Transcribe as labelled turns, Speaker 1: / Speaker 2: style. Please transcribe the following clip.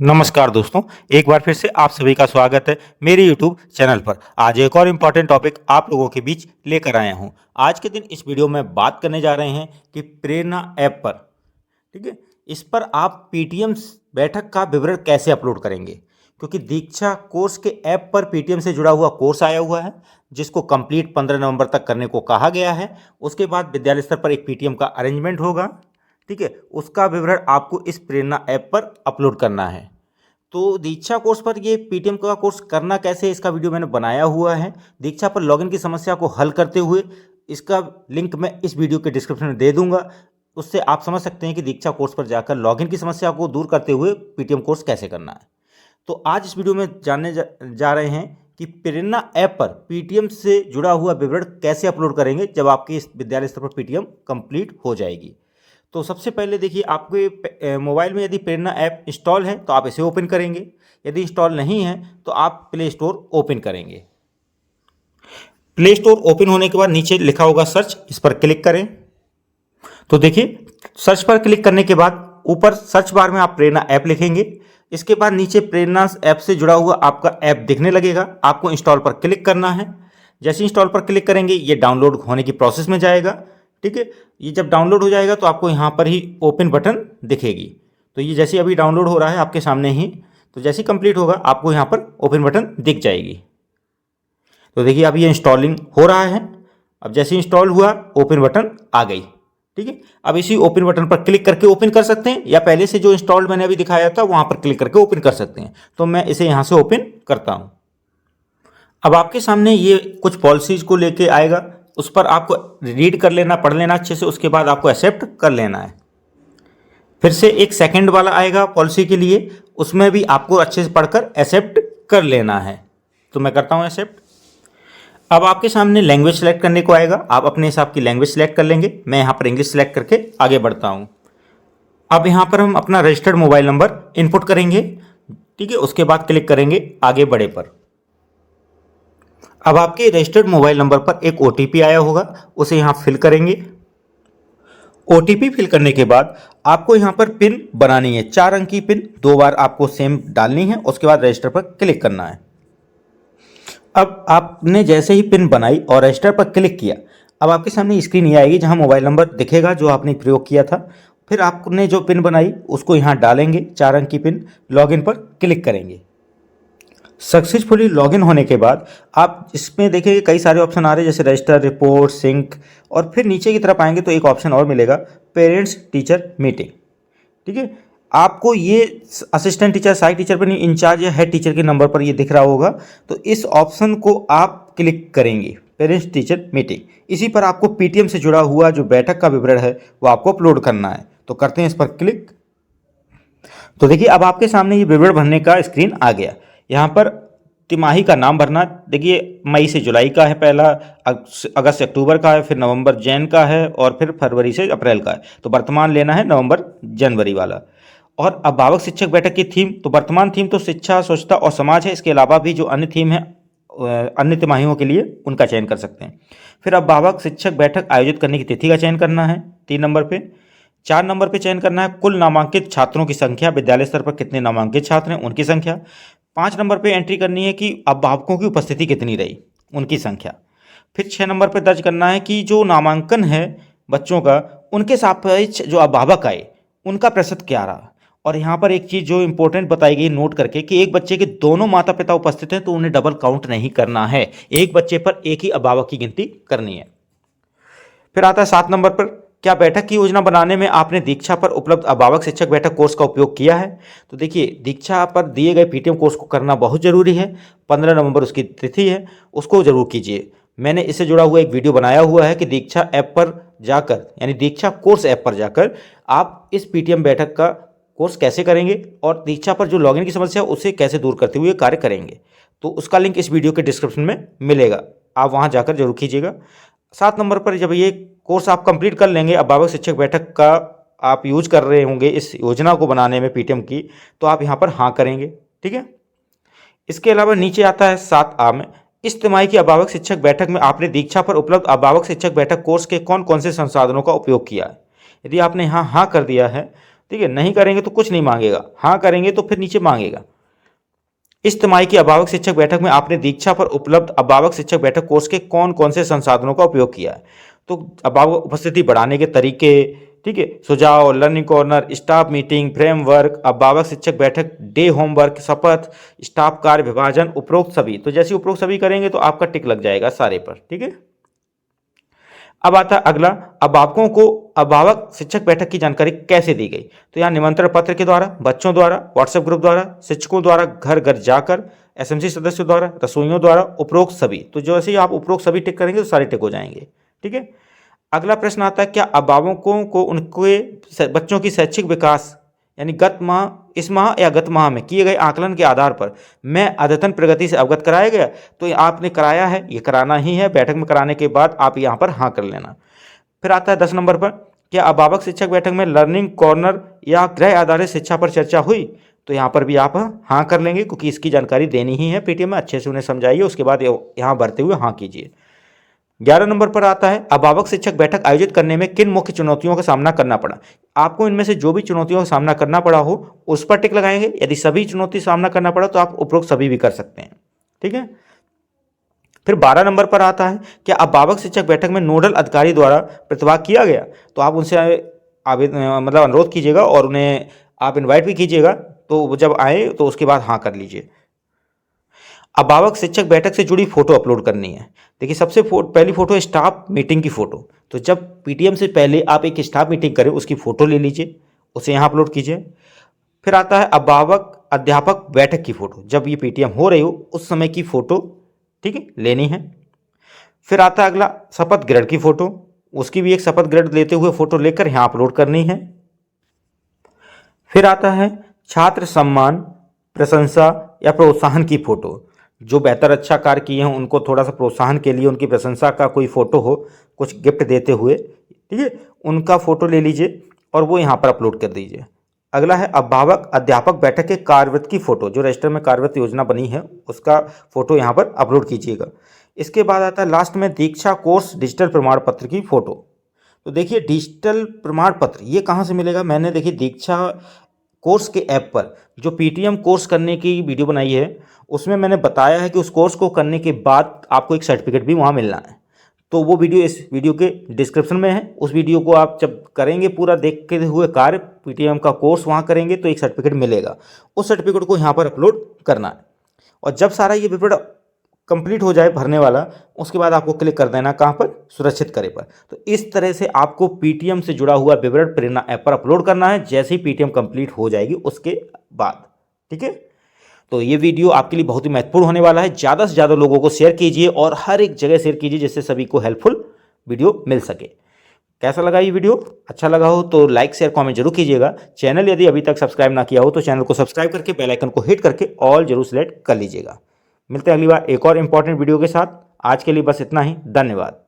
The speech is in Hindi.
Speaker 1: नमस्कार दोस्तों, एक बार फिर से आप सभी का स्वागत है मेरे YouTube चैनल पर। आज एक और इम्पॉर्टेंट टॉपिक आप लोगों के बीच लेकर आया हूं। आज के दिन इस वीडियो में बात करने जा रहे हैं कि प्रेरणा ऐप पर, ठीक है, इस पर आप पीटीएम बैठक का विवरण कैसे अपलोड करेंगे। क्योंकि दीक्षा कोर्स के ऐप पर पीटीएम से जुड़ा हुआ कोर्स आया हुआ है जिसको कंप्लीट 15 नवंबर तक करने को कहा गया है। उसके बाद विद्यालय स्तर पर एक पीटीएम का अरेंजमेंट होगा, ठीक है, उसका विवरण आपको इस प्रेरणा ऐप पर अपलोड करना है। तो दीक्षा कोर्स पर ये पीटीएम का कोर्स करना कैसे है, इसका वीडियो मैंने बनाया हुआ है। दीक्षा पर लॉगिन की समस्या को हल करते हुए इसका लिंक मैं इस वीडियो के डिस्क्रिप्शन में दे दूंगा। उससे आप समझ सकते हैं कि दीक्षा कोर्स पर जाकर लॉगिन की समस्या को दूर करते हुए पीटीएम कोर्स कैसे करना है। तो आज इस वीडियो में जानने जा रहे हैं कि प्रेरणा ऐप पर पीटीएम से जुड़ा हुआ विवरण कैसे अपलोड करेंगे जब आपके इस विद्यालय स्तर पर पीटीएम कंप्लीट हो जाएगी। तो सबसे पहले देखिए, आपके मोबाइल में यदि प्रेरणा ऐप इंस्टॉल है तो आप इसे ओपन करेंगे। यदि इंस्टॉल नहीं है तो आप प्ले स्टोर ओपन करेंगे। प्ले स्टोर ओपन होने के बाद नीचे लिखा होगा सर्च, इस पर क्लिक करें। तो देखिए, सर्च पर क्लिक करने के बाद ऊपर सर्च बार में आप प्रेरणा ऐप लिखेंगे। इसके बाद नीचे प्रेरणा ऐप से जुड़ा हुआ आपका ऐप दिखने लगेगा। आपको इंस्टॉल पर क्लिक करना है। जैसे इंस्टॉल पर क्लिक करेंगे ये डाउनलोड होने की प्रोसेस में जाएगा, ठीक है। ये जब डाउनलोड हो जाएगा तो आपको यहाँ पर ही ओपन बटन दिखेगी। तो ये जैसे अभी डाउनलोड हो रहा है आपके सामने ही, तो जैसे ही कंप्लीट होगा आपको यहाँ पर ओपन बटन दिख जाएगी। तो देखिए अभी ये इंस्टॉलिंग हो रहा है। अब जैसे इंस्टॉल हुआ ओपन बटन आ गई, ठीक है। अब इसी ओपन बटन पर क्लिक करके ओपन कर सकते हैं या पहले से जो इंस्टॉल्ड मैंने अभी दिखाया था वहाँ पर क्लिक करके ओपन कर सकते हैं। तो मैं इसे यहाँ से ओपन करता हूँ। अब आपके सामने ये कुछ पॉलिसीज को लेके आएगा, उस पर आपको रीड कर लेना, पढ़ लेना अच्छे से। उसके बाद आपको एक्सेप्ट कर लेना है। फिर से एक सेकंड वाला आएगा पॉलिसी के लिए, उसमें भी आपको अच्छे से पढ़कर एक्सेप्ट कर लेना है। तो मैं करता हूं एक्सेप्ट। अब आपके सामने लैंग्वेज सेलेक्ट करने को आएगा, आप अपने हिसाब की लैंग्वेज सेलेक्ट कर लेंगे। मैं यहाँ पर इंग्लिश सेलेक्ट करके आगे बढ़ता हूँ। अब यहाँ पर हम अपना रजिस्टर्ड मोबाइल नंबर इनपुट करेंगे, ठीक है। उसके बाद क्लिक करेंगे आगे बढ़े पर। अब आपके रजिस्टर्ड मोबाइल नंबर पर एक ओटीपी आया होगा, उसे यहाँ फिल करेंगे। ओटीपी फिल करने के बाद आपको यहाँ पर पिन बनानी है, 4 अंक की पिन 2 बार आपको सेम डालनी है। उसके बाद रजिस्टर पर क्लिक करना है। अब आपने जैसे ही पिन बनाई और रजिस्टर पर क्लिक किया, अब आपके सामने स्क्रीन ये आएगी जहाँ मोबाइल नंबर दिखेगा जो आपने प्रयोग किया था। फिर आपने जो पिन बनाई उसको यहाँ डालेंगे, 4 अंक की पिन। लॉगिन पर क्लिक करेंगे। सक्सेसफुली लॉगिन होने के बाद आप इसमें देखेंगे कई सारे ऑप्शन आ रहे हैं, जैसे रजिस्टर, रिपोर्ट, सिंक, और फिर नीचे की तरफ आएंगे तो एक ऑप्शन और मिलेगा, पेरेंट्स टीचर मीटिंग, ठीक है। आपको ये असिस्टेंट टीचर, साइड टीचर पर नहीं, इंचार्ज या हेड टीचर के नंबर पर ये दिख रहा होगा। तो इस ऑप्शन को आप क्लिक करेंगे, पेरेंट्स टीचर मीटिंग। इसी पर आपको पीटीएम से जुड़ा हुआ जो बैठक का विवरण है वो आपको अपलोड करना है। तो करते हैं इस पर क्लिक। तो देखिए अब आपके सामने ये विवरण भरने का स्क्रीन आ गया। यहाँ पर तिमाही का नाम भरना, देखिए मई से जुलाई का है पहला, अगस्त से अक्टूबर का है, फिर नवंबर जैन का है, और फिर फरवरी से अप्रैल का है। तो वर्तमान लेना है नवंबर जनवरी वाला। और अभिभावक शिक्षक बैठक की थीम, तो वर्तमान थीम तो शिक्षा, स्वच्छता और समाज है। इसके अलावा भी जो अन्य थीम है अन्य तिमाहियों के लिए उनका चयन कर सकते हैं। फिर अभिभावक शिक्षक बैठक आयोजित करने की तिथि का चयन करना है 3 नंबर पे। 4 नंबर पे चयन करना है कुल नामांकित छात्रों की संख्या, विद्यालय स्तर पर कितने नामांकित छात्र हैं उनकी संख्या। 5 नंबर पे एंट्री करनी है कि अभिभावकों की उपस्थिति कितनी रही, उनकी संख्या। फिर 6 नंबर पे दर्ज करना है कि जो नामांकन है बच्चों का, उनके सापेक्ष जो अभिभावक आए उनका प्रतिशत क्या रहा। और यहाँ पर एक चीज़ जो इंपॉर्टेंट बताई गई नोट करके कि एक बच्चे के दोनों माता पिता उपस्थित हैं तो उन्हें डबल काउंट नहीं करना है, एक बच्चे पर एक ही अभिभावक की गिनती करनी है। फिर आता है 7 नंबर पर, क्या बैठक की योजना बनाने में आपने दीक्षा पर उपलब्ध अभिभावक शिक्षक बैठक कोर्स का उपयोग किया है। तो देखिए दीक्षा पर दिए गए पीटीएम कोर्स को करना बहुत ज़रूरी है। 15 नवंबर उसकी तिथि है, उसको ज़रूर कीजिए। मैंने इससे जुड़ा हुआ एक वीडियो बनाया हुआ है कि दीक्षा ऐप पर जाकर, यानी दीक्षा कोर्स ऐप पर जाकर आप इस पीटीएम बैठक का कोर्स कैसे करेंगे और दीक्षा पर जो लॉगिन की समस्या है उसे कैसे दूर करते हुए कार्य करेंगे। तो उसका लिंक इस वीडियो के डिस्क्रिप्शन में मिलेगा, आप वहाँ जाकर जरूर कीजिएगा। 7 नंबर पर जब ये कोर्स आप कंप्लीट कर लेंगे, अभिभावक शिक्षक बैठक का आप यूज कर रहे होंगे इस योजना को बनाने में पीटीएम की, तो आप यहाँ पर हाँ करेंगे, ठीक है। इसके अलावा नीचे आता है 7A में, इस तिमाही की अभिभावक शिक्षक बैठक में आपने दीक्षा पर उपलब्ध अभिभावक शिक्षक बैठक कोर्स के कौन कौन से संसाधनों का उपयोग किया है। यदि आपने यहाँ हाँ कर दिया है ठीक है, नहीं करेंगे तो कुछ नहीं मांगेगा, हाँ करेंगे तो फिर नीचे मांगेगा। इस तिमाही की अभिभावक शिक्षक बैठक में आपने दीक्षा पर उपलब्ध अभिभावक शिक्षक बैठक कोर्स के कौन कौन से संसाधनों का उपयोग किया है? तो अभिभावक उपस्थिति बढ़ाने के तरीके, ठीक है, सुझाव, learning corner, staff meeting, framework, अभिभावक शिक्षक बैठक, डे होमवर्क, शपथ, स्टाफ कार्य विभाजन, उपरोक्त सभी। तो जैसे उपरोक्त सभी करेंगे तो आपका टिक लग जाएगा सारे पर, ठीक है। अब आता है अगला, अभिभावकों को अभिभावक शिक्षक बैठक की जानकारी कैसे दी गई? तो यहाँ निमंत्रण पत्र के द्वारा, बच्चों द्वारा, व्हाट्सएप ग्रुप द्वारा, शिक्षकों द्वारा घर घर जाकर, एसएमसी सदस्यों द्वारा, रसोइयों द्वारा, उपरोक्त सभी। तो जैसे ही आप उपरोक्त सभी टिक करेंगे तो सारे टिक हो जाएंगे, ठीक है। अगला प्रश्न आता है, क्या अभिभावकों को उनके बच्चों की शैक्षिक विकास यानी गत माह, इस माह या गत माह में किए गए आकलन के आधार पर मैं अद्यतन प्रगति से अवगत कराया गया? तो ये आपने कराया है, ये कराना ही है। बैठक में कराने के बाद आप यहाँ पर हाँ कर लेना। फिर आता है 10 नंबर पर, क्या अभिभावक शिक्षक बैठक में लर्निंग कॉर्नर या गृह आधारित शिक्षा पर चर्चा हुई? तो यहाँ पर भी आप हाँ कर लेंगे, क्योंकि इसकी जानकारी देनी ही है पीटीएम में। अच्छे से उन्हें समझाइए, उसके बाद यहाँ भरते हुए हाँ कीजिए। 11 नंबर पर आता है, अभिभावक शिक्षक बैठक आयोजित करने में किन मुख्य चुनौतियों का सामना करना पड़ा? आपको इनमें से जो भी चुनौतियों का सामना करना पड़ा हो उस पर टिक लगाएंगे। यदि सभी चुनौती सामना करना पड़ा तो आप उपरोक्त सभी भी कर सकते हैं, ठीक है। फिर 12 नंबर पर आता है, क्या अभिभावक शिक्षक बैठक में नोडल अधिकारी द्वारा प्रतिभाग किया गया? तो आप उनसे मतलब अनुरोध कीजिएगा और उन्हें आप इन्वाइट भी कीजिएगा, तो वो जब आए तो उसके बाद हाँ कर लीजिए। अभिभावक शिक्षक बैठक से जुड़ी फोटो अपलोड करनी है। देखिए, सबसे पहली फोटो है स्टाफ मीटिंग की फोटो। तो जब पीटीएम से पहले आप एक स्टाफ मीटिंग करें उसकी फोटो ले लीजिए, उसे यहाँ अपलोड कीजिए। फिर आता है अभिभावक अध्यापक बैठक की फोटो, जब ये पीटीएम हो रही हो उस समय की फोटो, ठीक है, लेनी है। फिर आता है अगला शपथ ग्रेड की फोटो, उसकी भी एक शपथ ग्रेड लेते हुए फोटो लेकर यहाँ अपलोड करनी है। फिर आता है छात्र सम्मान, प्रशंसा या प्रोत्साहन की फोटो। जो बेहतर अच्छा कार्य किए हैं उनको थोड़ा सा प्रोत्साहन के लिए उनकी प्रशंसा का कोई फोटो हो, कुछ गिफ्ट देते हुए, ठीक है, उनका फोटो ले लीजिए और वो यहाँ पर अपलोड कर दीजिए। अगला है अभिभावक अध्यापक बैठक के कार्यवृत्त की फोटो, जो रजिस्टर में कार्यवृत्त योजना बनी है उसका फोटो यहाँ पर अपलोड कीजिएगा। इसके बाद आता है लास्ट में दीक्षा कोर्स डिजिटल प्रमाण पत्र की फोटो। तो देखिए, डिजिटल प्रमाण पत्र ये कहाँ से मिलेगा? मैंने देखिए दीक्षा कोर्स के ऐप पर जो पीटीएम कोर्स करने की वीडियो बनाई है उसमें मैंने बताया है कि उस कोर्स को करने के बाद आपको एक सर्टिफिकेट भी वहाँ मिलना है। तो वो वीडियो इस वीडियो के डिस्क्रिप्शन में है। उस वीडियो को आप जब करेंगे पूरा देखते हुए कार्य, पीटीएम का कोर्स वहाँ करेंगे तो एक सर्टिफिकेट मिलेगा। उस सर्टिफिकेट को यहाँ पर अपलोड करना है और जब सारा ये विवरण कंप्लीट हो जाए भरने वाला, उसके बाद आपको क्लिक कर देना कहाँ पर, सुरक्षित करे पर। तो इस तरह से आपको पीटीएम से जुड़ा हुआ विवरण प्रेरणा ऐप पर अपलोड करना है जैसे ही पीटीएम कंप्लीट हो जाएगी उसके बाद, ठीक है। तो ये वीडियो आपके लिए बहुत ही महत्वपूर्ण होने वाला है। ज़्यादा से ज़्यादा लोगों को शेयर कीजिए और हर एक जगह शेयर कीजिए जिससे सभी को हेल्पफुल वीडियो मिल सके। कैसा लगा ये वीडियो? अच्छा लगा हो तो लाइक शेयर कमेंट जरूर कीजिएगा। चैनल यदि अभी तक सब्सक्राइब ना किया हो तो चैनल को सब्सक्राइब करके बेल आइकन को हिट करके ऑल जरूर सेलेक्ट कर लीजिएगा। मिलते हैं अगली बार एक और इंपॉर्टेंट वीडियो के साथ। आज के लिए बस इतना ही। धन्यवाद।